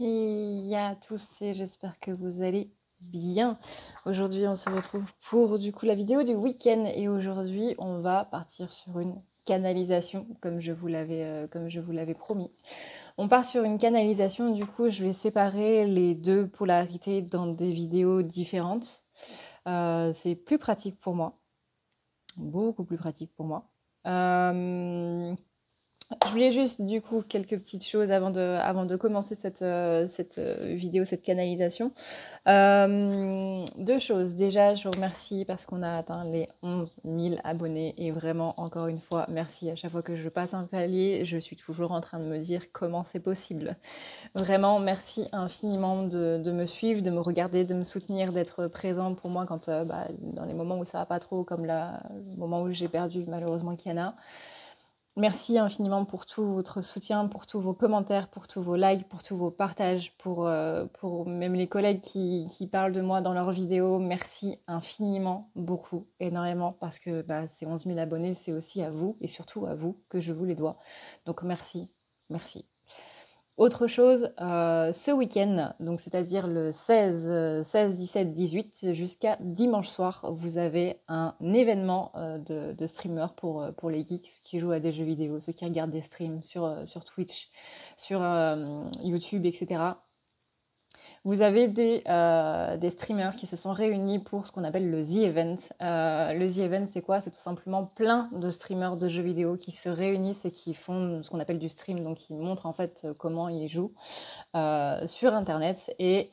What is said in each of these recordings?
Et à tous et j'espère que vous allez bien. Aujourd'hui on se retrouve pour du coup la vidéo du week-end et aujourd'hui on va partir sur une canalisation comme je vous l'avais promis. On part sur une canalisation, du coup je vais séparer les deux polarités dans des vidéos différentes. C'est plus pratique pour moi, beaucoup plus pratique pour moi. Je voulais juste, du coup, quelques petites choses avant de commencer cette vidéo, cette canalisation. Deux choses. Déjà, je vous remercie parce qu'on a atteint les 11 000 abonnés. Et vraiment, encore une fois, merci. À chaque fois que je passe un palier, je suis toujours en train de me dire comment c'est possible. Vraiment, merci infiniment de me suivre, de me regarder, de me soutenir, d'être présent pour moi quand, dans les moments où ça va pas trop, comme là, le moment où j'ai perdu malheureusement Kiana. Merci infiniment pour tout votre soutien, pour tous vos commentaires, pour tous vos likes, pour tous vos partages, pour même les collègues qui parlent de moi dans leurs vidéos. Merci infiniment, beaucoup, énormément, parce que ces 11 000 abonnés, c'est aussi à vous, et surtout à vous, que je vous les dois. Donc merci, merci. Autre chose, ce week-end, donc c'est-à-dire le 16, 17, 18 jusqu'à dimanche soir, vous avez un événement de streamers pour les geeks qui jouent à des jeux vidéo, ceux qui regardent des streams sur Twitch, sur YouTube, etc. Vous avez des streamers qui se sont réunis pour ce qu'on appelle le The Event. Le The Event, c'est quoi? C'est tout simplement plein de streamers de jeux vidéo qui se réunissent et qui font ce qu'on appelle du stream, donc qui montrent en fait comment ils jouent sur Internet. Et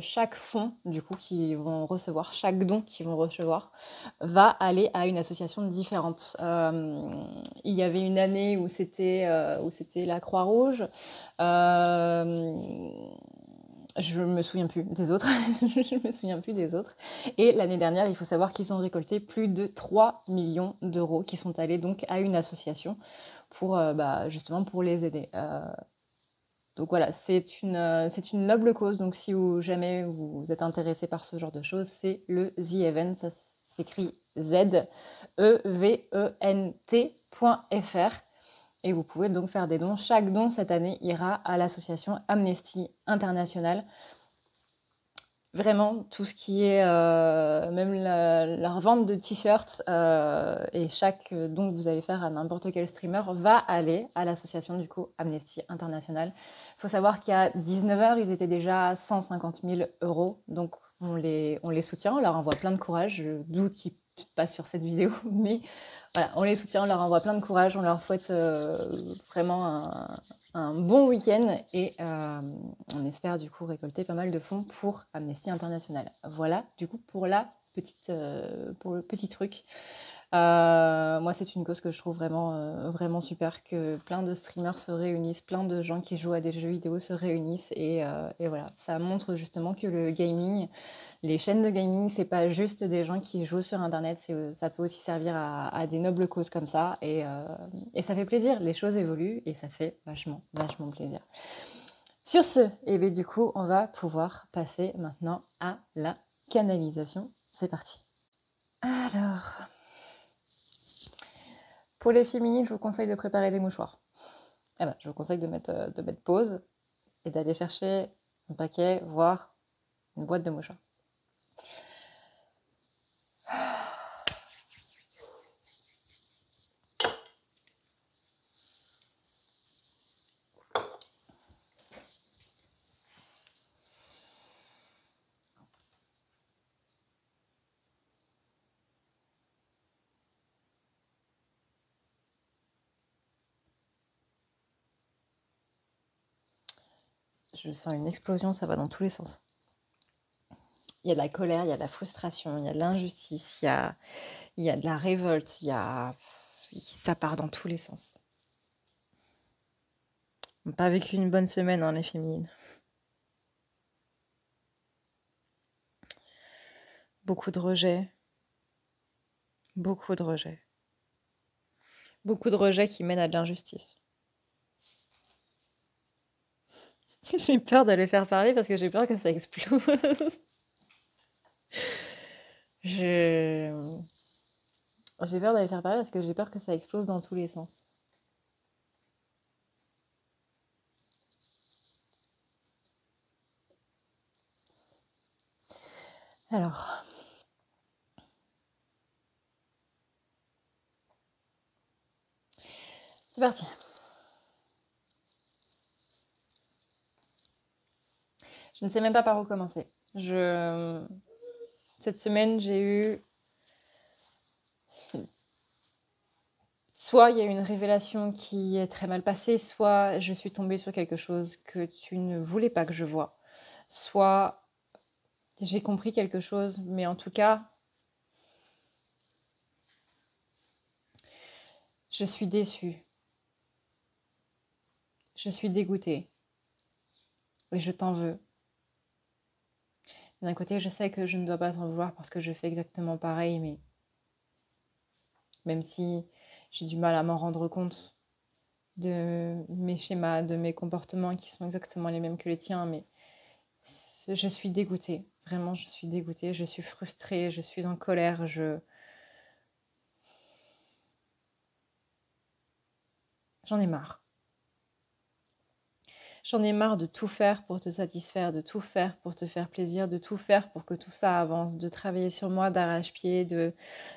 chaque fonds, du coup, qu'ils vont recevoir, chaque don qu'ils vont recevoir, va aller à une association différente. Il y avait une année où c'était la Croix-Rouge. Je me souviens plus des autres. Je me souviens plus des autres. Et l'année dernière, il faut savoir qu'ils ont récolté plus de 3 millions d'euros qui sont allés donc à une association pour justement pour les aider. Donc voilà, c'est une noble cause. Donc si jamais vous êtes intéressé par ce genre de choses, c'est le The Event. Ça s'écrit ZEVENT.fr. Et vous pouvez donc faire des dons. Chaque don cette année ira à l'association Amnesty International. Vraiment, tout ce qui est même la revente de t-shirts et chaque don que vous allez faire à n'importe quel streamer va aller à l'association du coup Amnesty International. Il faut savoir qu'à 19h, ils étaient déjà à 150 000 €. Donc on les soutient, on leur envoie plein de courage. Je doute qu'ils passent sur cette vidéo, mais voilà, on les soutient, on leur envoie plein de courage, on leur souhaite vraiment un bon week-end et on espère du coup récolter pas mal de fonds pour Amnesty International. Voilà, du coup pour pour le petit truc. Moi, c'est une cause que je trouve vraiment super, que plein de streamers se réunissent, plein de gens qui jouent à des jeux vidéo se réunissent et voilà, ça montre justement que le gaming, les chaînes de gaming, c'est pas juste des gens qui jouent sur internet, ça peut aussi servir à des nobles causes comme ça et ça fait plaisir, les choses évoluent et ça fait vachement plaisir. Sur ce, et bien du coup, on va pouvoir passer maintenant à la canalisation. C'est parti. Alors, pour les féminines, je vous conseille de préparer des mouchoirs. Je vous conseille de mettre pause et d'aller chercher un paquet, voire une boîte de mouchoirs. Je sens une explosion, ça va dans tous les sens. Il y a de la colère, il y a de la frustration, il y a de l'injustice, il y a de la révolte, ça part dans tous les sens. On n'a pas vécu une bonne semaine, hein, les féminines. Beaucoup de rejets. Beaucoup de rejets. Beaucoup de rejets qui mènent à de l'injustice. J'ai peur de les faire parler parce que j'ai peur que ça explose. J'ai peur d'aller faire parler parce que j'ai peur que ça explose dans tous les sens. Alors, c'est parti. Je ne sais même pas par où commencer. Cette semaine, j'ai eu... Soit il y a eu une révélation qui est très mal passée, soit je suis tombée sur quelque chose que tu ne voulais pas que je voie. Soit j'ai compris quelque chose, mais en tout cas, je suis déçue. Je suis dégoûtée. Et je t'en veux. D'un côté, je sais que je ne dois pas t'en vouloir parce que je fais exactement pareil, mais même si j'ai du mal à m'en rendre compte de mes schémas, de mes comportements qui sont exactement les mêmes que les tiens, mais je suis dégoûtée. Vraiment, je suis dégoûtée, je suis frustrée, je suis en colère, j'en ai marre. J'en ai marre de tout faire pour te satisfaire, de tout faire pour te faire plaisir, de tout faire pour que tout ça avance, de travailler sur moi d'arrache-pied, de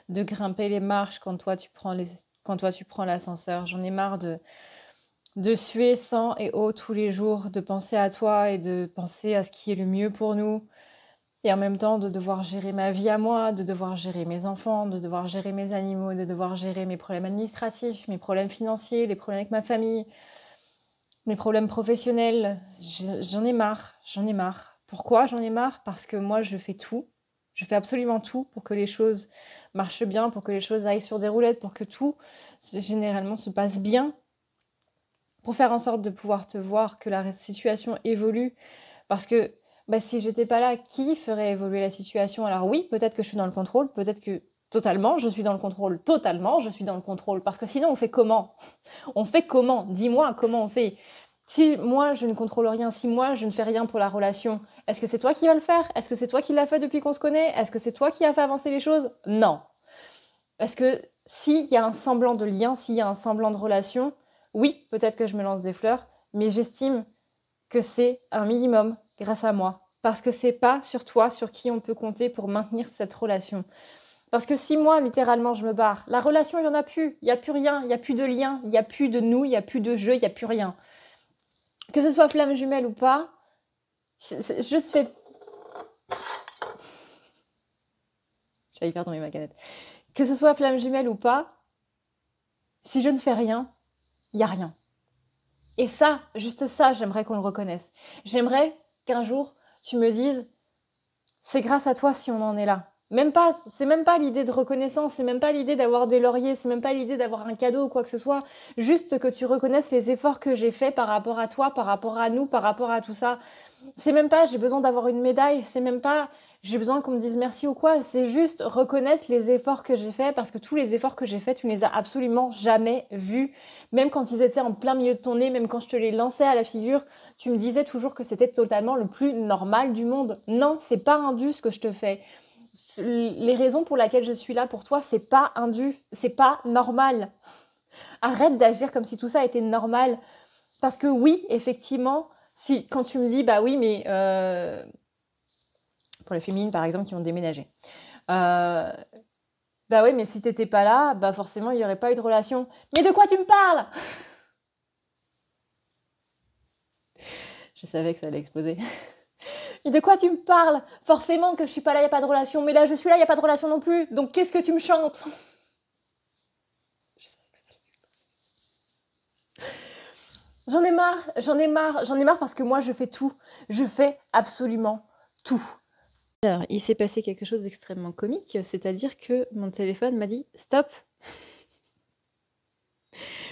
grimper les marches quand toi tu prends l'ascenseur. J'en ai marre de suer sang et eau tous les jours, de penser à toi et de penser à ce qui est le mieux pour nous. Et en même temps, de devoir gérer ma vie à moi, de devoir gérer mes enfants, de devoir gérer mes animaux, de devoir gérer mes problèmes administratifs, mes problèmes financiers, les problèmes avec ma famille, mes problèmes professionnels. J'en ai marre, j'en ai marre. Pourquoi j'en ai marre? Parce que moi, je fais tout. Je fais absolument tout pour que les choses marchent bien, pour que les choses aillent sur des roulettes, pour que tout, généralement, se passe bien, pour faire en sorte de pouvoir te voir, que la situation évolue. Parce que si j'étais pas là, qui ferait évoluer la situation? Alors oui, peut-être que je suis dans le contrôle, peut-être que totalement, je suis dans le contrôle, totalement, je suis dans le contrôle. Parce que sinon, on fait comment? On fait comment? Dis-moi comment on fait. Si moi, je ne contrôle rien, si moi, je ne fais rien pour la relation, est-ce que c'est toi qui vas le faire? Est-ce que c'est toi qui l'as fait depuis qu'on se connaît? Est-ce que c'est toi qui as fait avancer les choses? Non. Est-ce que s'il y a un semblant de lien, s'il y a un semblant de relation, oui, peut-être que je me lance des fleurs, mais j'estime que c'est un minimum grâce à moi. Parce que c'est pas sur toi sur qui on peut compter pour maintenir cette relation. Parce que si moi, littéralement, je me barre, la relation, il n'y en a plus. Il n'y a plus rien, il n'y a plus de lien, il n'y a plus de nous, il n'y a plus de jeu, il n'y a plus rien. Que ce soit flamme jumelle ou pas, je te fais... J'ai failli faire tomber ma canette. Que ce soit flamme jumelle ou pas, si je ne fais rien, il n'y a rien. Et ça, juste ça, j'aimerais qu'on le reconnaisse. J'aimerais qu'un jour, tu me dises, c'est grâce à toi si on en est là. C'est même pas l'idée de reconnaissance, c'est même pas l'idée d'avoir des lauriers, c'est même pas l'idée d'avoir un cadeau ou quoi que ce soit. Juste que tu reconnaisses les efforts que j'ai faits par rapport à toi, par rapport à nous, par rapport à tout ça. C'est même pas j'ai besoin d'avoir une médaille, c'est même pas j'ai besoin qu'on me dise merci ou quoi, c'est juste reconnaître les efforts que j'ai faits parce que tous les efforts que j'ai faits, tu ne les as absolument jamais vus. Même quand ils étaient en plein milieu de ton nez, même quand je te les lançais à la figure, tu me disais toujours que c'était totalement le plus normal du monde. Non, c'est pas indu ce que je te fais. Les raisons pour lesquelles je suis là pour toi, c'est pas indu, c'est pas normal. Arrête d'agir comme si tout ça était normal. Parce que oui, effectivement, si quand tu me dis, bah oui, mais pour les féminines, par exemple, qui ont déménagé. Bah oui, mais si t'étais pas là, bah forcément, il n'y aurait pas eu de relation. Mais de quoi tu me parles? Je savais que ça allait exploser. Mais de quoi tu me parles? Forcément que je suis pas là, il n'y a pas de relation. Mais là, je suis là, il n'y a pas de relation non plus. Donc, qu'est-ce que tu me chantes? Je savais que ça allait exploser. J'en ai marre parce que moi, je fais tout. Je fais absolument tout. Alors, il s'est passé quelque chose d'extrêmement comique, c'est-à-dire que mon téléphone m'a dit « Stop !»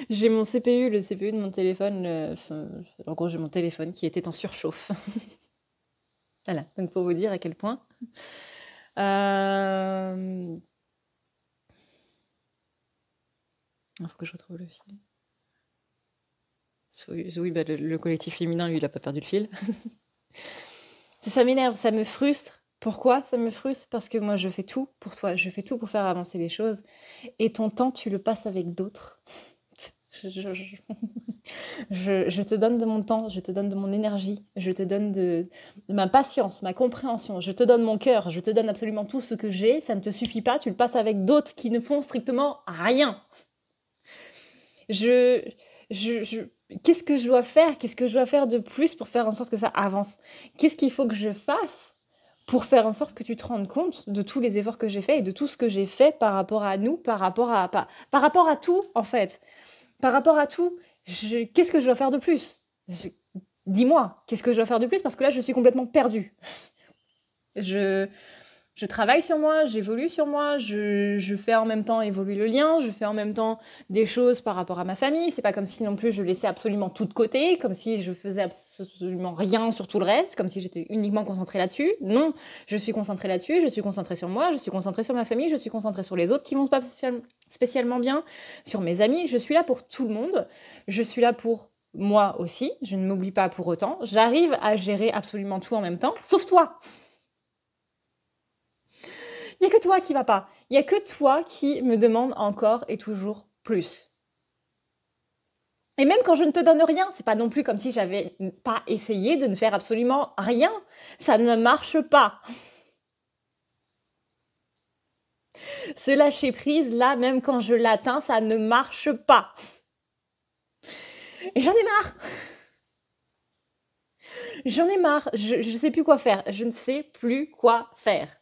J'ai mon CPU, le CPU de mon téléphone, en gros j'ai mon téléphone qui était en surchauffe. Voilà, donc pour vous dire à quel point. Il faut que je retrouve le fil. Oui, bah, le collectif féminin, lui, il a pas perdu le fil. Ça m'énerve, ça me frustre. Pourquoi ça me frustre? Parce que moi, je fais tout pour toi, je fais tout pour faire avancer les choses. Et ton temps, tu le passes avec d'autres. je te donne de mon temps, je te donne de mon énergie, je te donne de ma patience, ma compréhension, je te donne mon cœur, je te donne absolument tout ce que j'ai, ça ne te suffit pas, tu le passes avec d'autres qui ne font strictement rien. Je, je, qu'est-ce que je dois faire? Qu'est-ce que je dois faire de plus pour faire en sorte que ça avance? Qu'est-ce qu'il faut que je fasse pour faire en sorte que tu te rendes compte de tous les efforts que j'ai faits et de tout ce que j'ai fait par rapport à nous, par rapport à tout, en fait. Par rapport à tout, qu'est-ce que je dois faire de plus? Dis-moi, qu'est-ce que je dois faire de plus? Parce que là, je suis complètement perdue. Je, je travaille sur moi, j'évolue sur moi, je fais en même temps évoluer le lien, je fais en même temps des choses par rapport à ma famille. C'est pas comme si non plus je laissais absolument tout de côté, comme si je faisais absolument rien sur tout le reste, comme si j'étais uniquement concentrée là-dessus. Non, je suis concentrée là-dessus, je suis concentrée sur moi, je suis concentrée sur ma famille, je suis concentrée sur les autres qui vont pas spécialement bien, sur mes amis. Je suis là pour tout le monde, je suis là pour moi aussi, je ne m'oublie pas pour autant. J'arrive à gérer absolument tout en même temps, sauf toi. Il n'y a que toi qui va pas. Il n'y a que toi qui me demande encore et toujours plus. Et même quand je ne te donne rien, c'est pas non plus comme si j'avais pas essayé de ne faire absolument rien. Ça ne marche pas. Ce lâcher prise, là, même quand je l'atteins, ça ne marche pas. Et j'en ai marre. J'en ai marre. Je ne sais plus quoi faire. Je ne sais plus quoi faire.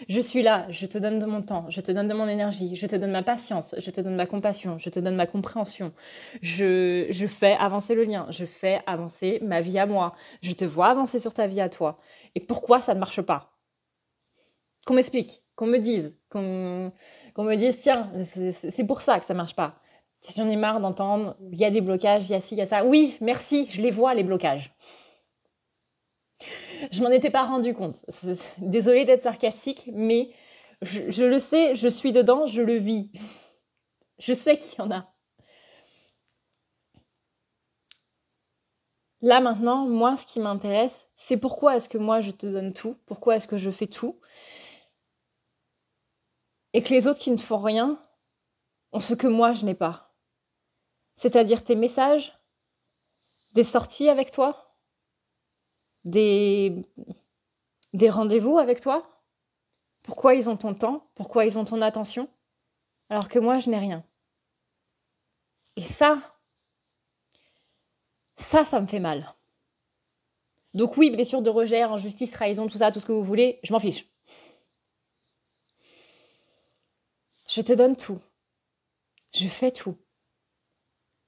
Je suis là, je te donne de mon temps, je te donne de mon énergie, je te donne ma patience, je te donne ma compassion, je te donne ma compréhension. Je fais avancer le lien, je fais avancer ma vie à moi. Je te vois avancer sur ta vie à toi. Et pourquoi ça ne marche pas? Qu'on m'explique, qu'on me dise, qu'on me dise, tiens, c'est pour ça que ça marche pas. Si j'en ai marre d'entendre, il y a des blocages, il y a ci, il y a ça. Oui, merci, je les vois, les blocages. Je m'en étais pas rendu compte. Désolée d'être sarcastique, mais je le sais, je suis dedans, je le vis. Je sais qu'il y en a. Là maintenant, moi, ce qui m'intéresse, c'est pourquoi est-ce que moi je te donne tout, pourquoi est-ce que je fais tout, et que les autres qui ne font rien ont ce que moi je n'ai pas. C'est-à-dire tes messages, des sorties avec toi, des, des rendez-vous avec toi. Pourquoi ils ont ton temps, pourquoi ils ont ton attention, alors que moi je n'ai rien. Et ça me fait mal. Donc oui, blessure de rejet, injustice, trahison, tout ça, tout ce que vous voulez, je m'en fiche. Je te donne tout. Je fais tout.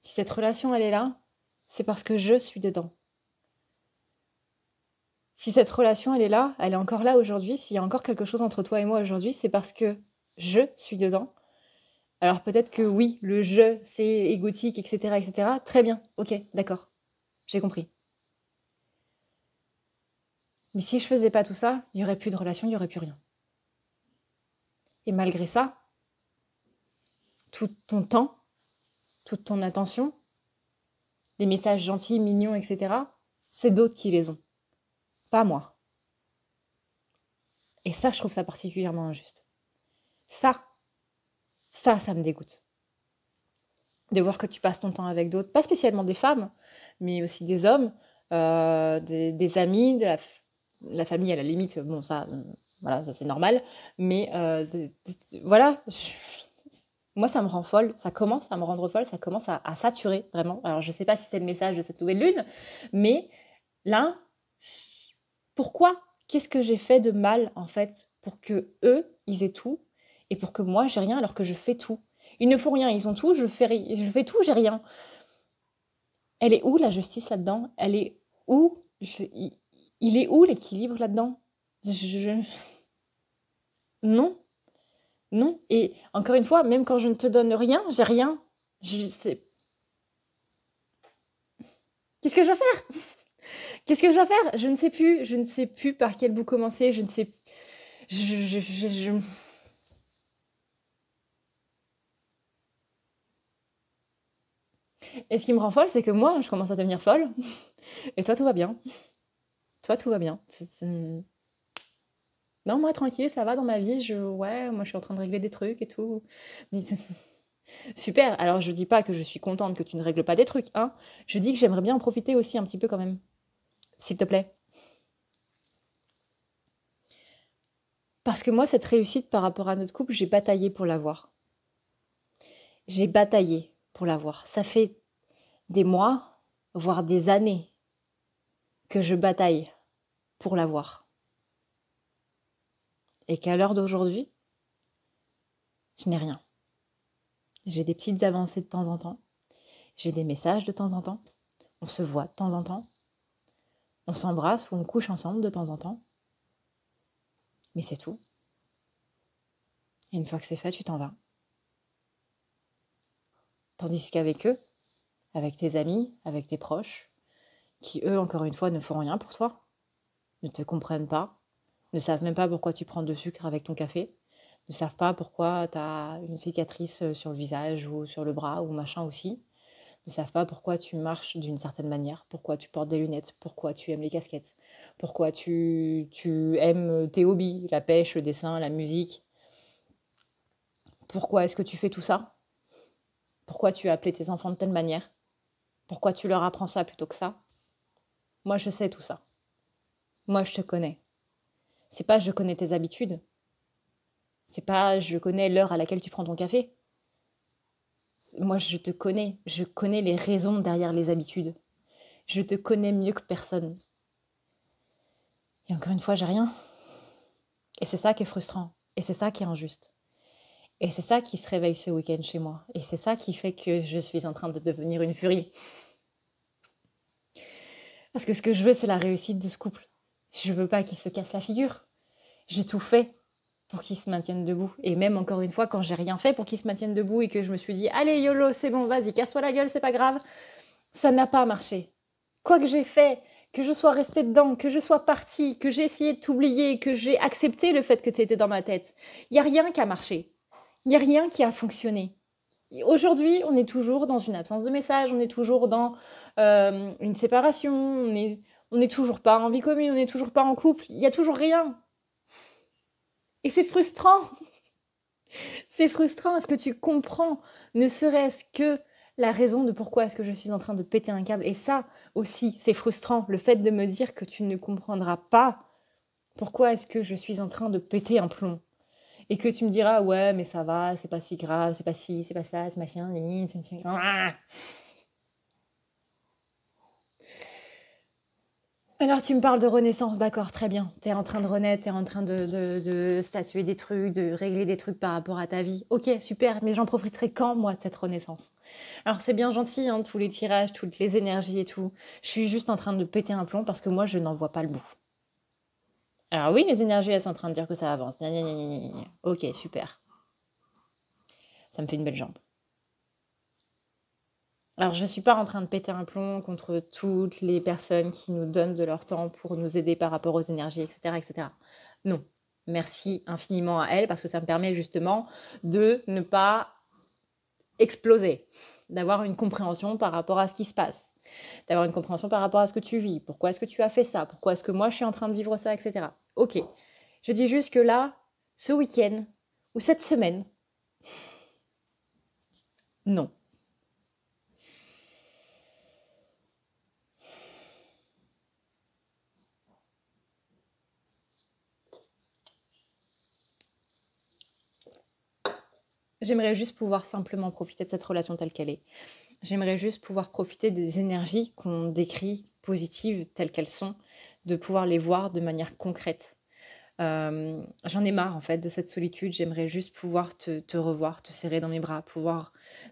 Si cette relation, elle est là, c'est parce que je suis dedans. Si cette relation, elle est là, elle est encore là aujourd'hui, s'il y a encore quelque chose entre toi et moi aujourd'hui, c'est parce que je suis dedans. Alors peut-être que oui, le je, c'est égotique, etc., etc. Très bien, ok, d'accord, j'ai compris. Mais si je faisais pas tout ça, il n'y aurait plus de relation, il n'y aurait plus rien. Et malgré ça, tout ton temps, toute ton attention, les messages gentils, mignons, etc., c'est d'autres qui les ont, pas moi. Et ça, je trouve ça particulièrement injuste. Ça me dégoûte. De voir que tu passes ton temps avec d'autres, pas spécialement des femmes, mais aussi des hommes, des amis, de la famille à la limite, bon ça, voilà, ça c'est normal, mais voilà, moi ça me rend folle, ça commence à me rendre folle, ça commence à saturer vraiment. Alors je sais pas si c'est le message de cette nouvelle lune, mais là, pourquoi? Qu'est-ce que j'ai fait de mal en fait pour que eux ils aient tout et pour que moi j'ai rien alors que je fais tout? Ils ne font rien, ils ont tout, je fais tout, j'ai rien. Elle est où la justice là-dedans? Elle est où? Il est où l'équilibre là-dedans? Non, non. Et encore une fois, même quand je ne te donne rien, j'ai rien. Je sais. Qu'est-ce que je dois faire? Qu'est-ce que je dois faire? Je ne sais plus. Je ne sais plus par quel bout commencer. Je ne sais. Je... Et ce qui me rend folle, c'est que moi, je commence à devenir folle. Et toi, tout va bien. Toi, tout va bien. Non, moi, tranquille, ça va dans ma vie. Ouais, moi, je suis en train de régler des trucs et tout. Mais Super, alors je dis pas que je suis contente que tu ne règles pas des trucs, hein. Je dis que j'aimerais bien en profiter aussi un petit peu quand même. S'il te plaît. Parce que moi, cette réussite par rapport à notre couple, j'ai bataillé pour l'avoir. J'ai bataillé pour l'avoir. Ça fait des mois, voire des années, que je bataille pour l'avoir. Et qu'à l'heure d'aujourd'hui, je n'ai rien. J'ai des petites avancées de temps en temps. J'ai des messages de temps en temps. On se voit de temps en temps. On s'embrasse ou on couche ensemble de temps en temps. Mais c'est tout. Et une fois que c'est fait, tu t'en vas. Tandis qu'avec eux, avec tes amis, avec tes proches, qui eux, encore une fois, ne font rien pour toi, ne te comprennent pas, ne savent même pas pourquoi tu prends de sucre avec ton café, ne savent pas pourquoi tu as une cicatrice sur le visage ou sur le bras ou machin aussi, ne savent pas pourquoi tu marches d'une certaine manière, pourquoi tu portes des lunettes, pourquoi tu aimes les casquettes, pourquoi tu aimes tes hobbies, la pêche, le dessin, la musique. Pourquoi est-ce que tu fais tout ça? Pourquoi tu as appelé tes enfants de telle manière? Pourquoi tu leur apprends ça plutôt que ça? Moi, je sais tout ça. Moi, je te connais. C'est pas je connais tes habitudes. C'est pas je connais l'heure à laquelle tu prends ton café. Moi, je te connais. Je connais les raisons derrière les habitudes. Je te connais mieux que personne. Et encore une fois, j'ai rien. Et c'est ça qui est frustrant. Et c'est ça qui est injuste. Et c'est ça qui se réveille ce week-end chez moi. Et c'est ça qui fait que je suis en train de devenir une furie. Parce que ce que je veux, c'est la réussite de ce couple. Je veux pas qu'il se casse la figure. J'ai tout fait pour qu'ils se maintiennent debout. Et même encore une fois, quand j'ai rien fait pour qu'ils se maintiennent debout et que je me suis dit « Allez, YOLO, c'est bon, vas-y, casse-toi la gueule, c'est pas grave », ça n'a pas marché. Quoi que j'ai fait, que je sois restée dedans, que je sois partie, que j'ai essayé de t'oublier, que j'ai accepté le fait que tu étais dans ma tête, il n'y a rien qui a marché. Il n'y a rien qui a fonctionné. Aujourd'hui, on est toujours dans une absence de message, on est toujours dans une séparation, on n'est toujours pas en vie commune, on n'est toujours pas en couple, il n'y a toujours rien. Et c'est frustrant. C'est frustrant. Est-ce que tu comprends, ne serait-ce que la raison de pourquoi est-ce que je suis en train de péter un câble? Et ça aussi, c'est frustrant. Le fait de me dire que tu ne comprendras pas pourquoi est-ce que je suis en train de péter un plomb. Et que tu me diras, ouais, mais ça va, c'est pas si grave, c'est pas ci, c'est pas ça, c'est machin, c'est... Alors tu me parles de renaissance, d'accord, très bien. T'es en train de renaître, t'es en train de statuer des trucs, de régler des trucs par rapport à ta vie. Ok, super, mais j'en profiterai quand, moi, de cette renaissance? Alors c'est bien gentil, hein, tous les tirages, toutes les énergies et tout. Je suis juste en train de péter un plomb parce que moi, je n'en vois pas le bout. Alors oui, les énergies, elles sont en train de dire que ça avance. Gna, gna, gna, gna, gna. Ok, super. Ça me fait une belle jambe. Alors, je ne suis pas en train de péter un plomb contre toutes les personnes qui nous donnent de leur temps pour nous aider par rapport aux énergies, etc., etc. Non. Merci infiniment à elles parce que ça me permet justement de ne pas exploser, d'avoir une compréhension par rapport à ce qui se passe, d'avoir une compréhension par rapport à ce que tu vis, pourquoi est-ce que tu as fait ça, pourquoi est-ce que moi je suis en train de vivre ça, etc. Ok. Je dis juste que là, ce week-end ou cette semaine, non. J'aimerais juste pouvoir simplement profiter de cette relation telle qu'elle est. J'aimerais juste pouvoir profiter des énergies qu'on décrit positives telles qu'elles sont, de pouvoir les voir de manière concrète. J'en ai marre en fait de cette solitude. J'aimerais juste pouvoir te revoir, te serrer dans mes bras,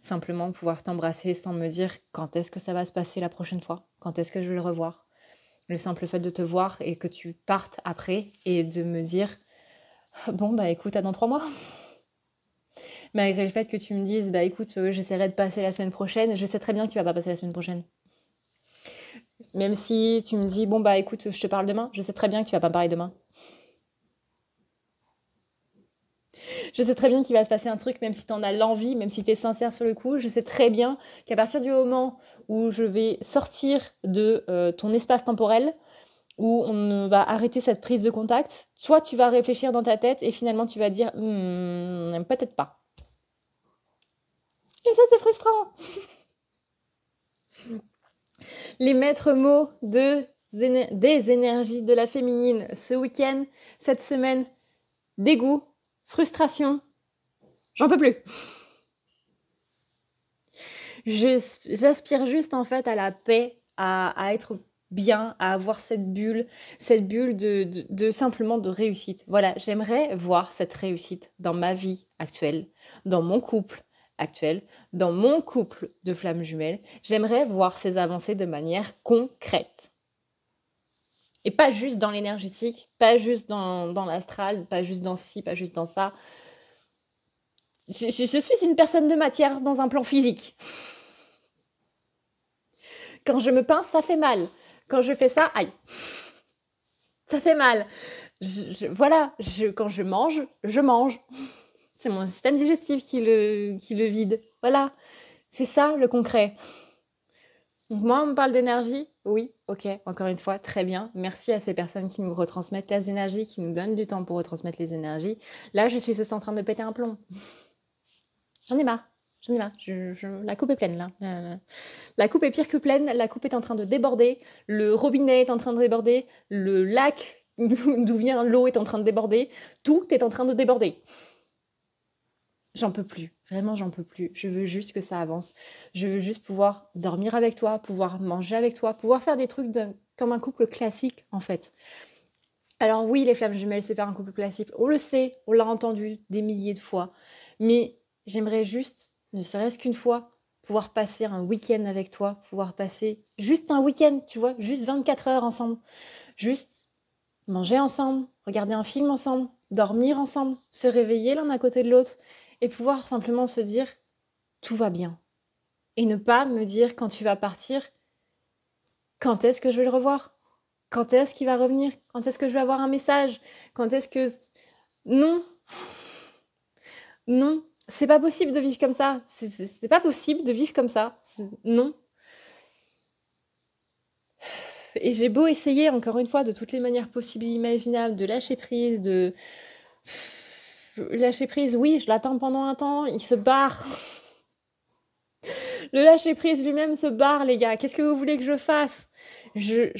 simplement pouvoir t'embrasser sans me dire quand est-ce que ça va se passer la prochaine fois, quand est-ce que je vais le revoir. Le simple fait de te voir et que tu partes après et de me dire bon bah écoute, à dans 3 mois. Malgré le fait que tu me dises, bah écoute, j'essaierai de passer la semaine prochaine, je sais très bien que tu vas pas passer la semaine prochaine. Même si tu me dis, bon bah écoute, je te parle demain, je sais très bien que tu vas pas me parler demain. Je sais très bien qu'il va se passer un truc, même si tu en as l'envie, même si tu es sincère sur le coup, je sais très bien qu'à partir du moment où je vais sortir de ton espace temporel, où on va arrêter cette prise de contact, toi tu vas réfléchir dans ta tête et finalement tu vas dire, peut-être pas. Et ça, c'est frustrant. Les maîtres mots des énergies de la féminine ce week-end, cette semaine, dégoût, frustration, j'en peux plus. J'aspire juste en fait à la paix, à être bien, à avoir cette bulle de simplement de réussite. Voilà, j'aimerais voir cette réussite dans ma vie actuelle, dans mon couple actuel, dans mon couple de flammes jumelles. J'aimerais voir ces avancées de manière concrète. Et pas juste dans l'énergétique, pas juste dans l'astral, pas juste dans ci, pas juste dans ça. Je suis une personne de matière dans un plan physique. Quand je me pince, ça fait mal. Quand je fais ça, aïe. Ça fait mal. Voilà, quand je mange, je mange. C'est mon système digestif qui le vide. Voilà, c'est ça le concret. Donc moi, on me parle d'énergie. Oui, ok, encore une fois, très bien. Merci à ces personnes qui nous retransmettent les énergies, qui nous donnent du temps pour retransmettre les énergies. Là, je suis juste en train de péter un plomb. J'en ai marre. J'en ai marre. La coupe est pleine, là. La coupe est pire que pleine. La coupe est en train de déborder. Le robinet est en train de déborder. Le lac d'où vient l'eau est en train de déborder. Tout est en train de déborder. J'en peux plus. Vraiment, j'en peux plus. Je veux juste que ça avance. Je veux juste pouvoir dormir avec toi, pouvoir manger avec toi, pouvoir faire des trucs comme un couple classique, en fait. Alors oui, les flammes jumelles, c'est pas un couple classique. On le sait, on l'a entendu des milliers de fois. Mais j'aimerais juste, ne serait-ce qu'une fois, pouvoir passer un week-end avec toi, pouvoir passer juste un week-end, tu vois, juste 24 heures ensemble. Juste manger ensemble, regarder un film ensemble, dormir ensemble, se réveiller l'un à côté de l'autre et pouvoir simplement se dire tout va bien. Et ne pas me dire quand tu vas partir, quand est-ce que je vais le revoir? Quand est-ce qu'il va revenir? Quand est-ce que je vais avoir un message? Quand est-ce que... Non. Non. C'est pas possible de vivre comme ça. C'est pas possible de vivre comme ça. Non. Et j'ai beau essayer, encore une fois, de toutes les manières possibles et imaginables, de lâcher prise, de... Lâcher prise, oui, je l'attends pendant un temps, il se barre. Le lâcher prise lui-même se barre, les gars. Qu'est-ce que vous voulez que je fasse? Je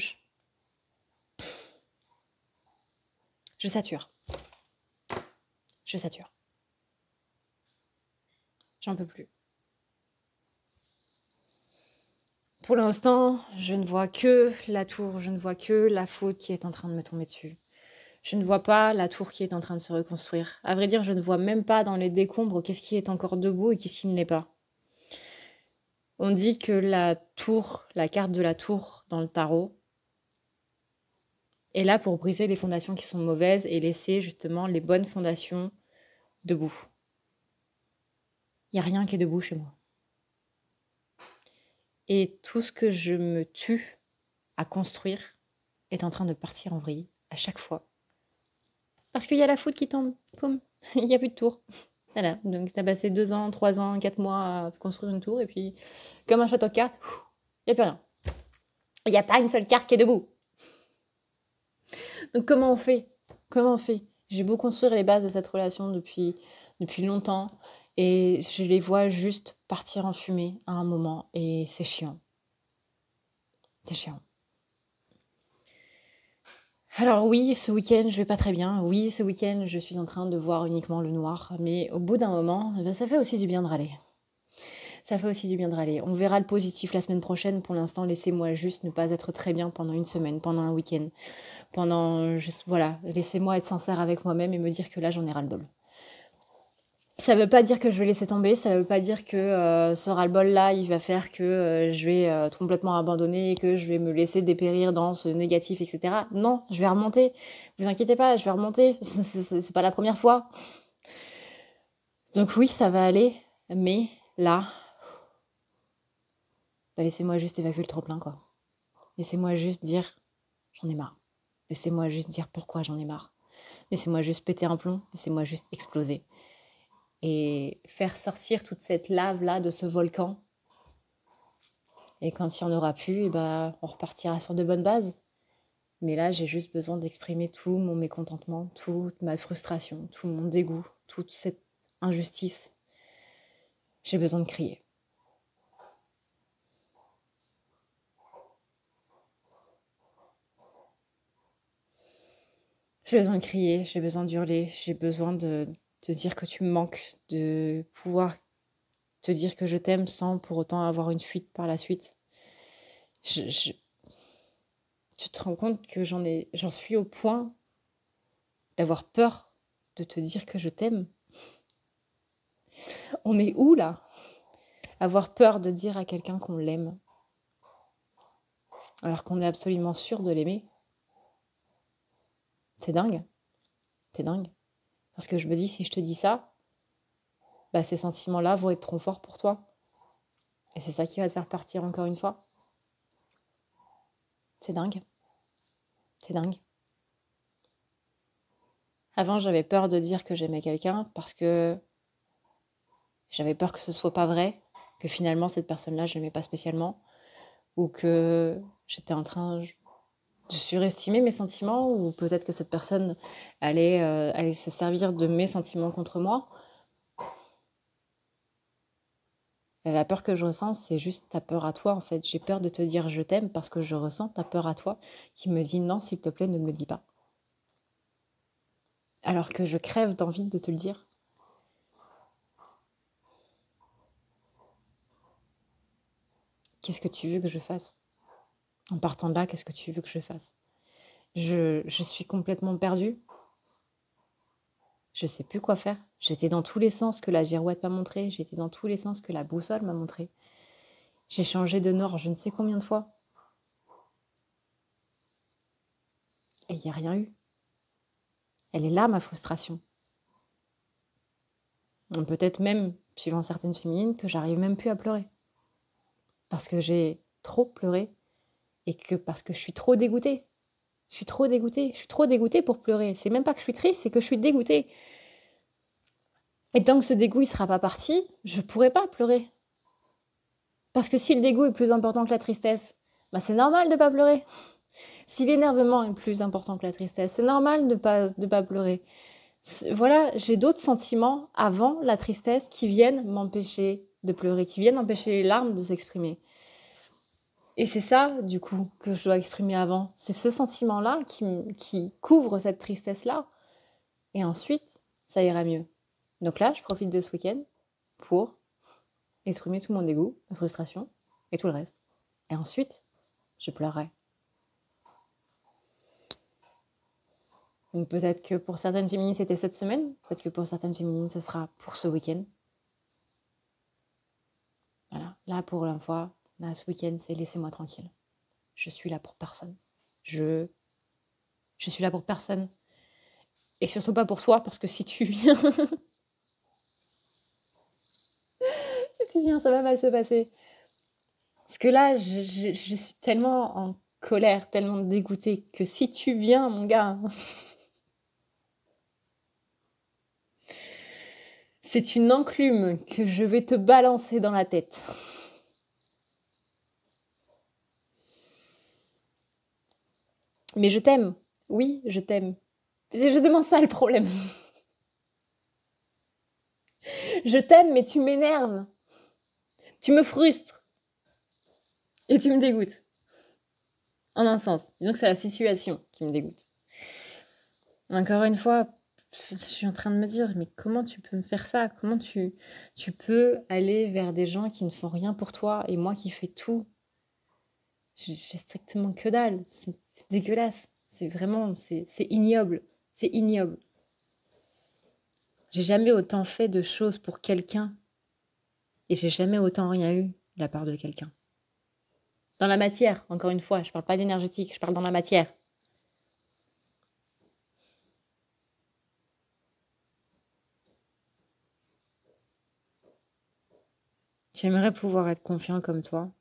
sature. Je sature. J'en peux plus. Pour l'instant, je ne vois que la tour, je ne vois que la faute qui est en train de me tomber dessus. Je ne vois pas la tour qui est en train de se reconstruire. À vrai dire, je ne vois même pas dans les décombres qu'est-ce qui est encore debout et qu'est-ce qui ne l'est pas. On dit que la tour, la carte de la tour dans le tarot, est là pour briser les fondations qui sont mauvaises et laisser justement les bonnes fondations debout. Il n'y a rien qui est debout chez moi. Et tout ce que je me tue à construire est en train de partir en vrille à chaque fois. Parce qu'il y a la faute qui tombe. Poum, il n'y a plus de tour. Voilà, donc tu as passé 2 ans, 3 ans, 4 mois à construire une tour et puis, comme un château de cartes, il n'y a plus rien. Il n'y a pas une seule carte qui est debout. Donc comment on fait? Comment on fait? J'ai beau construire les bases de cette relation depuis longtemps et je les vois juste partir en fumée à un moment et c'est chiant. C'est chiant. Alors oui, ce week-end, je vais pas très bien. Oui, ce week-end, je suis en train de voir uniquement le noir. Mais au bout d'un moment, ça fait aussi du bien de râler. Ça fait aussi du bien de râler. On verra le positif la semaine prochaine. Pour l'instant, laissez-moi juste ne pas être très bien pendant une semaine, pendant un week-end. Voilà, laissez-moi être sincère avec moi-même et me dire que là, j'en ai ras-le-bol. Ça veut pas dire que je vais laisser tomber, ça veut pas dire que ce ras-le-bol-là, il va faire que je vais complètement abandonner et que je vais me laisser dépérir dans ce négatif, etc. Non, je vais remonter. Vous inquiétez pas, je vais remonter. C'est pas la première fois. Donc oui, ça va aller, mais là, laissez-moi juste évacuer le trop-plein, quoi. Laissez-moi juste dire, j'en ai marre. Laissez-moi juste dire pourquoi j'en ai marre. Laissez-moi juste péter un plomb, laissez-moi juste exploser. Et faire sortir toute cette lave-là de ce volcan. Et quand il n'y en aura plus, on repartira sur de bonnes bases. Mais là, j'ai juste besoin d'exprimer tout mon mécontentement, toute ma frustration, tout mon dégoût, toute cette injustice. j'ai besoin de crier. J'ai besoin de crier, j'ai besoin d'hurler, j'ai besoin de te dire que tu me manques, de pouvoir te dire que je t'aime sans pour autant avoir une fuite par la suite. Tu te rends compte que j'en suis au point d'avoir peur de te dire que je t'aime? On est où là? Avoir peur de dire à quelqu'un qu'on l'aime, alors qu'on est absolument sûr de l'aimer. C'est dingue, c'est dingue. Parce que je me dis, si je te dis ça, bah ces sentiments-là vont être trop forts pour toi. Et c'est ça qui va te faire partir encore une fois. C'est dingue. C'est dingue. Avant, j'avais peur de dire que j'aimais quelqu'un parce que j'avais peur que ce soit pas vrai, que finalement cette personne-là, je l'aimais pas spécialement, ou que j'étais en train de surestimer mes sentiments, ou peut-être que cette personne allait se servir de mes sentiments contre moi. Et la peur que je ressens, c'est juste ta peur à toi, en fait. J'ai peur de te dire je t'aime parce que je ressens ta peur à toi qui me dit non, s'il te plaît, ne me le dis pas. Alors que je crève d'envie de te le dire. Qu'est-ce que tu veux que je fasse? En partant de là, qu'est-ce que tu veux que je fasse? Je suis complètement perdue. Je sais plus quoi faire. J'étais dans tous les sens que la girouette m'a montré. J'étais dans tous les sens que la boussole m'a montré. J'ai changé de nord je ne sais combien de fois. Et il n'y a rien eu. Elle est là, ma frustration. Peut-être même, suivant certaines féminines, que j'arrive même plus à pleurer. Parce que j'ai trop pleuré et que parce que je suis trop dégoûtée. Je suis trop dégoûtée pour pleurer. C'est même pas que je suis triste, c'est que je suis dégoûtée. Et tant que ce dégoût ne sera pas parti, je ne pourrai pas pleurer. Parce que si le dégoût est plus important que la tristesse, bah c'est normal de ne pas pleurer. Si l'énervement est plus important que la tristesse, c'est normal de pas pleurer. Voilà, j'ai d'autres sentiments avant la tristesse qui viennent m'empêcher de pleurer, qui viennent empêcher les larmes de s'exprimer. Et c'est ça, du coup, que je dois exprimer avant. C'est ce sentiment-là qui couvre cette tristesse-là. Et ensuite, ça ira mieux. Donc là, je profite de ce week-end pour exprimer tout mon dégoût, ma frustration et tout le reste. Et ensuite, je pleurerai. Donc peut-être que pour certaines féminines, c'était cette semaine. Peut-être que pour certaines féminines, ce sera pour ce week-end. Voilà. Là, pour une fois, là, ce week-end, c'est laissez-moi tranquille. Je suis là pour personne. Je suis là pour personne. Et surtout pas pour toi, parce que si tu viens... si tu viens, ça va mal se passer. Parce que là, je suis tellement en colère, tellement dégoûtée, que si tu viens, mon gars... c'est une enclume que je vais te balancer dans la tête. Mais je t'aime. Oui, je t'aime. C'est justement ça le problème. Je t'aime, mais tu m'énerves. Tu me frustres. Et tu me dégoûtes. En un sens. Disons que c'est la situation qui me dégoûte. Encore une fois, je suis en train de me dire, mais comment tu peux me faire ça? Comment tu peux aller vers des gens qui ne font rien pour toi et moi qui fais tout? J'ai strictement que dalle. C'est dégueulasse. C'est vraiment, c'est ignoble. C'est ignoble. J'ai jamais autant fait de choses pour quelqu'un et j'ai jamais autant rien eu de la part de quelqu'un. Dans la matière, encore une fois, je parle pas d'énergétique, je parle dans la matière. J'aimerais pouvoir être confiant comme toi.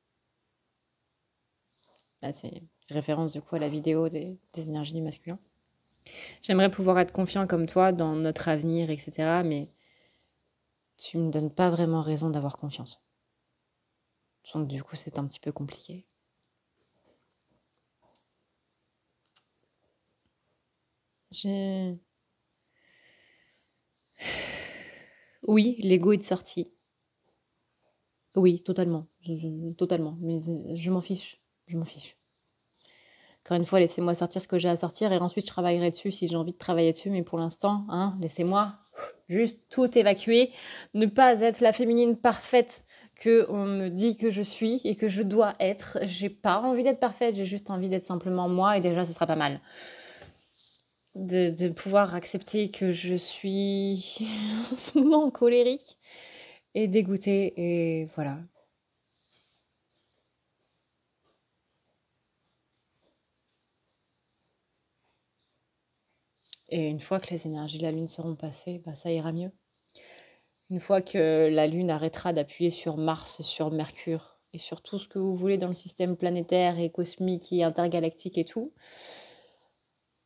Là, c'est référence du coup à la vidéo des énergies du masculin. J'aimerais pouvoir être confiant comme toi dans notre avenir, etc. Mais tu me donnes pas vraiment raison d'avoir confiance. Donc du coup, c'est un petit peu compliqué. Oui, l'ego est de sortie. Oui, totalement, totalement, mais je m'en fiche, je m'en fiche. Encore une fois, laissez-moi sortir ce que j'ai à sortir et ensuite je travaillerai dessus si j'ai envie de travailler dessus, mais pour l'instant, hein, laissez-moi juste tout évacuer, ne pas être la féminine parfaite qu'on me dit que je suis et que je dois être. J'ai pas envie d'être parfaite, j'ai juste envie d'être simplement moi et déjà ce sera pas mal. De pouvoir accepter que je suis en ce moment colérique et dégoûtée et voilà. Et une fois que les énergies de la lune seront passées, bah, ça ira mieux. Une fois que la lune arrêtera d'appuyer sur Mars, sur Mercure et sur tout ce que vous voulez dans le système planétaire et cosmique et intergalactique et tout,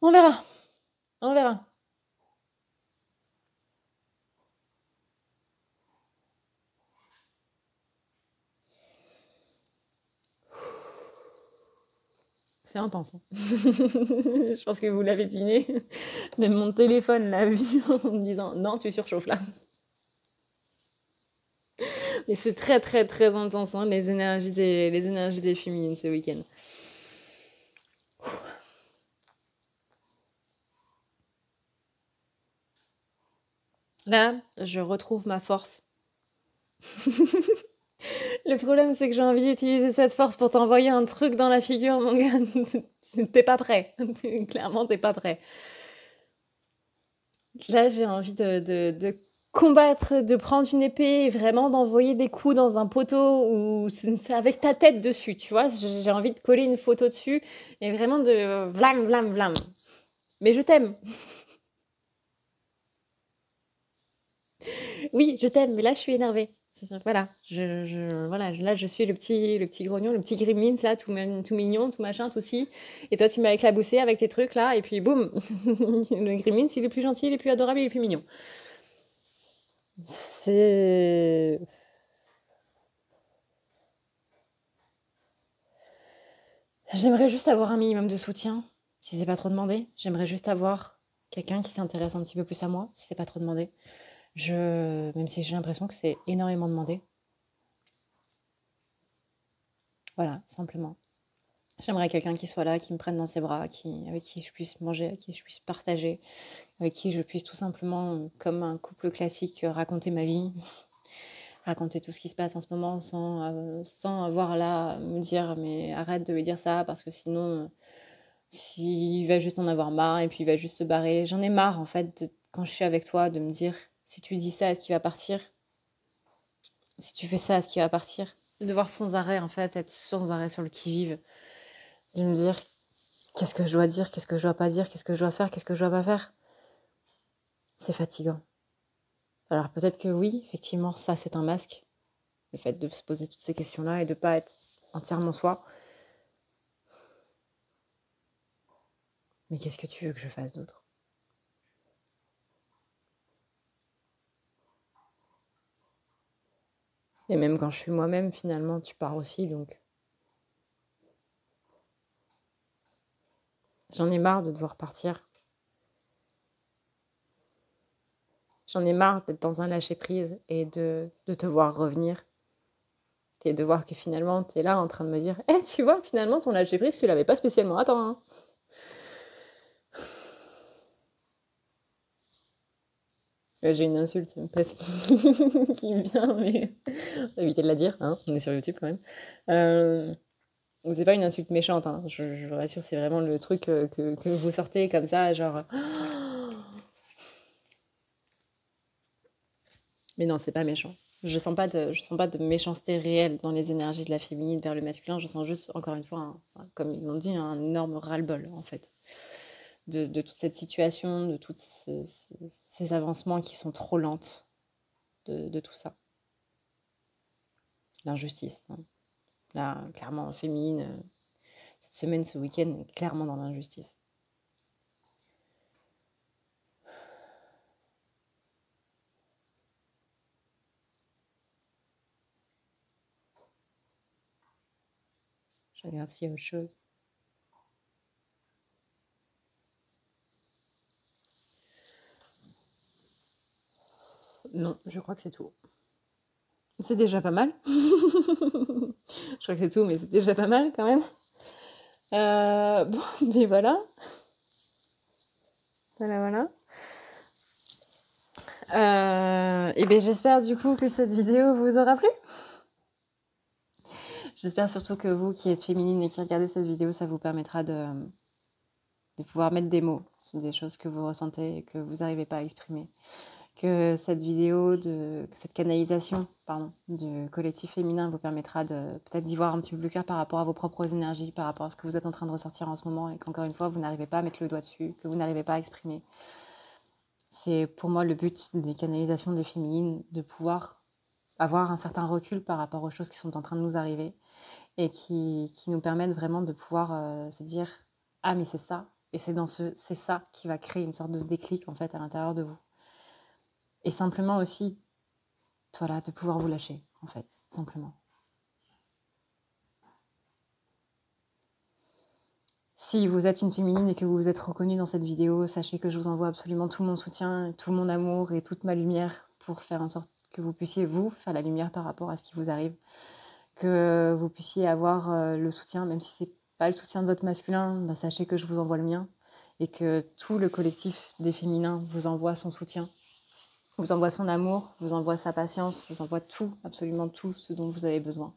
on verra, on verra. C'est intense, hein. Je pense que vous l'avez deviné. Même mon téléphone l'a vu en me disant non, tu surchauffes là. Mais c'est très très très intense, hein, les énergies des féminines ce week-end. Là, je retrouve ma force. Le problème, c'est que j'ai envie d'utiliser cette force pour t'envoyer un truc dans la figure, mon gars. T'es pas prêt. Clairement, t'es pas prêt. Là, j'ai envie de combattre, de prendre une épée et vraiment d'envoyer des coups dans un poteau ou c'est avec ta tête dessus, tu vois. J'ai envie de coller une photo dessus et vraiment de vlam, vlam, vlam. Mais je t'aime. Oui, je t'aime, mais là, je suis énervée. Voilà, voilà, là, je suis le petit grognon, le petit gremlins, là, tout mignon, tout machin, tout si. Et toi, tu m'as éclaboussé avec tes trucs, là, et puis boum, le gremlins, il est plus gentil, il est plus adorable, il est plus mignon. C'est... J'aimerais juste avoir un minimum de soutien, si c'est pas trop demandé. J'aimerais juste avoir quelqu'un qui s'intéresse un petit peu plus à moi, si c'est pas trop demandé. Même si j'ai l'impression que c'est énormément demandé. Voilà, simplement. J'aimerais quelqu'un qui soit là, qui me prenne dans ses bras, avec qui je puisse manger, avec qui je puisse partager, avec qui je puisse tout simplement, comme un couple classique, raconter ma vie, raconter tout ce qui se passe en ce moment sans avoir là à me dire mais arrête de lui dire ça parce que sinon il va juste en avoir marre et puis il va juste se barrer. J'en ai marre en fait quand je suis avec toi de me dire si tu dis ça, est-ce qu'il va partir? Si tu fais ça, est-ce qu'il va partir? De devoir sans arrêt en fait être sans arrêt sur le qui-vive, de me dire qu'est-ce que je dois dire, qu'est-ce que je dois pas dire, qu'est-ce que je dois faire, qu'est-ce que je dois pas faire. C'est fatigant. Alors peut-être que oui, effectivement, ça c'est un masque, le fait de se poser toutes ces questions-là et de pas être entièrement soi. Mais qu'est-ce que tu veux que je fasse d'autre? Et même quand je suis moi-même, finalement, tu pars aussi, donc j'en ai marre de devoir partir. J'en ai marre d'être dans un lâcher-prise et de te voir revenir et de voir que finalement, tu es là en train de me dire « Eh, tu vois, finalement, ton lâcher-prise, tu l'avais pas spécialement atteint. Hein. » J'ai une insulte presque qui me vient, mais on va éviter de la dire, hein, on est sur YouTube quand même. C'est pas une insulte méchante, hein. Je vous rassure, c'est vraiment le truc que vous sortez comme ça, genre... Mais non, c'est pas méchant. Je sens pas de méchanceté réelle dans les énergies de la féminine vers le masculin. Je sens juste, encore une fois, comme ils l'ont dit, un énorme ras-le-bol, en fait. De toute cette situation, de tous ces avancements qui sont trop lentes, de tout ça. L'injustice. Hein. Là, clairement, féminine, cette semaine, ce week-end, est clairement dans l'injustice. Je regarde s'il y a autre chose. Non, je crois que c'est tout. C'est déjà pas mal. Je crois que c'est tout, mais c'est déjà pas mal quand même. Bon, mais voilà. Voilà. Et bien j'espère du coup que cette vidéo vous aura plu. J'espère surtout que vous qui êtes féminine et qui regardez cette vidéo, ça vous permettra de pouvoir mettre des mots sur des choses que vous ressentez et que vous n'arrivez pas à exprimer. Que cette vidéo, que cette canalisation du collectif féminin vous permettra de peut-être d'y voir un petit peu plus clair par rapport à vos propres énergies, par rapport à ce que vous êtes en train de ressortir en ce moment et qu'encore une fois, vous n'arrivez pas à mettre le doigt dessus, que vous n'arrivez pas à exprimer. C'est pour moi le but des canalisations des féminines, de pouvoir avoir un certain recul par rapport aux choses qui sont en train de nous arriver et qui nous permettent vraiment de pouvoir se dire « Ah, mais c'est ça !» Et c'est ça qui va créer une sorte de déclic en fait à l'intérieur de vous. Et simplement aussi, voilà, de pouvoir vous lâcher, en fait, simplement. Si vous êtes une féminine et que vous vous êtes reconnue dans cette vidéo, sachez que je vous envoie absolument tout mon soutien, tout mon amour et toute ma lumière pour faire en sorte que vous puissiez, vous, faire la lumière par rapport à ce qui vous arrive. Que vous puissiez avoir le soutien, même si c'est pas le soutien de votre masculin, bah, sachez que je vous envoie le mien et que tout le collectif des féminins vous envoie son soutien, vous envoie son amour, vous envoie sa patience, vous envoie tout, absolument tout ce dont vous avez besoin.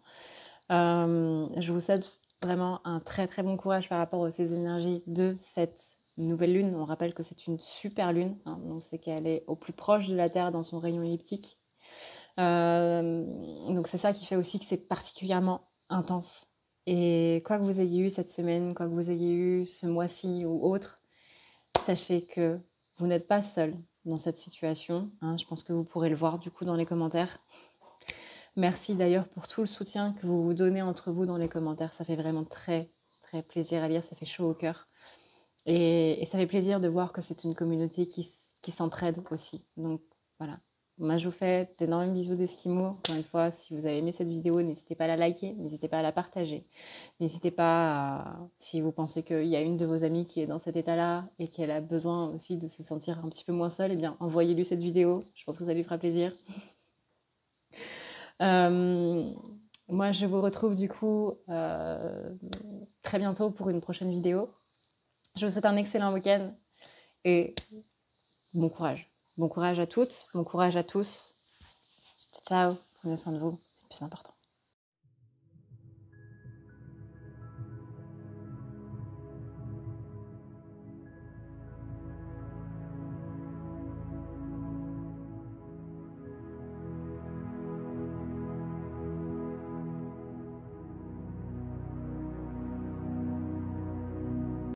Je vous souhaite vraiment un très très bon courage par rapport aux ces énergies de cette nouvelle lune. On rappelle que c'est une super lune, hein, donc c'est qu'elle est au plus proche de la Terre dans son rayon elliptique. Donc c'est ça qui fait aussi que c'est particulièrement intense. Et quoi que vous ayez eu cette semaine, quoi que vous ayez eu ce mois-ci ou autre, sachez que vous n'êtes pas seul dans cette situation. Hein, je pense que vous pourrez le voir du coup dans les commentaires. Merci d'ailleurs pour tout le soutien que vous vous donnez entre vous dans les commentaires. Ça fait vraiment très très plaisir à lire, ça fait chaud au cœur. Et ça fait plaisir de voir que c'est une communauté qui s'entraide aussi. Donc voilà. Moi, je vous fais d'énormes bisous d'Esquimaux. Encore une fois, si vous avez aimé cette vidéo, n'hésitez pas à la liker, n'hésitez pas à la partager. N'hésitez pas si vous pensez qu'il y a une de vos amies qui est dans cet état-là et qu'elle a besoin aussi de se sentir un petit peu moins seule, eh bien, envoyez-lui cette vidéo. Je pense que ça lui fera plaisir. Moi, je vous retrouve du coup très bientôt pour une prochaine vidéo. Je vous souhaite un excellent week-end et bon courage. Bon courage à toutes, bon courage à tous. Ciao, prenez soin de vous, c'est le plus important.